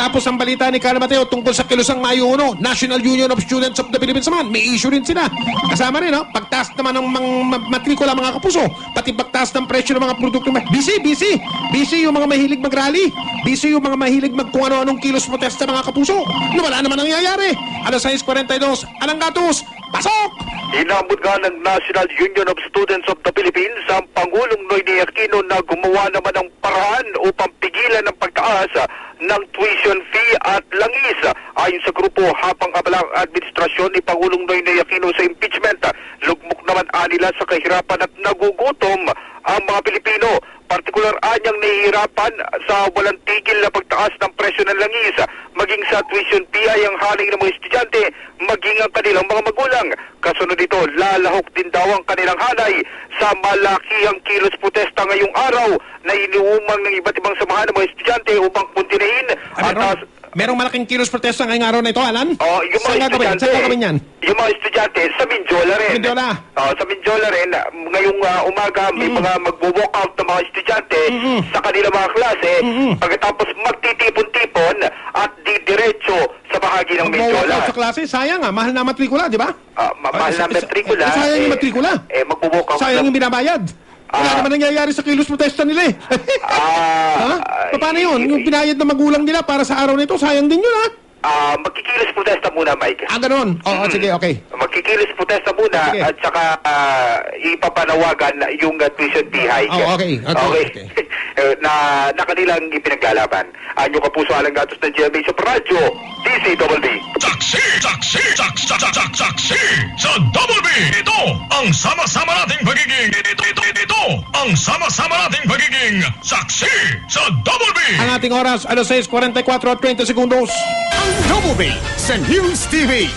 Matapos ang balita ni Carla Mateo tungkol sa kilusang Mayo 1, National Union of Students of the Philippines naman, may issue rin sila. Kasama rin, no? Pagtaas naman ng matrikula mga kapuso, pati pagtaas ng presyo ng mga produkto. Busy yung mga mahilig mag-rally. Busy yung mga mahilig kung ano-anong kilos protesta mga kapuso. Wala naman nangyayari. 6:42, Alang Gatos, pasok! Inabot nga ng National Union of Students of the Philippines ang Pangulong Noynoy Aquino na gumawa naman ng paraan upang pigilan ang pagtaas ng tuition fee at langis. Ayon sa grupo, habang abalang administrasyon ni Pangulong Noynoy Aquino sa impeachment, lugmok naman anila sa kahirapan at nagugutom ang mga Pilipino. Partikular anyang nahihirapan sa walang tigil na pagtaas ng presyo ng langis, maging sa tuition fee ay ang haling ng mga estudyante, maging ang kanilang mga magulang. Kasunod nito, lalahok din daw ang kanilang hanay sa malakihang kilos protesta ngayong araw na iniumang ng iba't ibang samahan ng mga estudyante upang puntinahin at merong malaking kilos protesta ngayong araw na ito, Alan? Yung mga estudyante, saan gagawin yan? Yung mga estudyante sa Mindiola rin. Sa Mindiola rin, ngayong umaga may mga magwo-walk out ng mga estudyante sa kanilang mga klase, pagkatapos magtitipon-tipon at didiretso sa bahagi ng Mindiola. Magwo-walk out sa klase? Sayang mahal na matrikula, di ba? Mahal na matrikula. Sayang yung matrikula. Magwo-walk out. Sayang yung binabayad. Wala naman nangyayari sa kilos protesta nila eh. Paano yun? Yung pinayad na magulang nila para sa araw nito, sayang din yun Magkikilos protesta muna, Mike. Ganun. Sige, okay. Magkikilos protesta muna at saka ipapanawagan yung tuition fee hike. Okay. na kanilang ipinaglalaban. Anyo Kapuso, Alang Gatos ng GMA sa Radyo, DCWB. Saksi sa Double B. Ito ang sama-sama nating pagiging ito ang sama-sama nating pagiging saksi sa Double B. Ang ating oras, 6:44 at 20 segundos. Ang Double B sa News TV.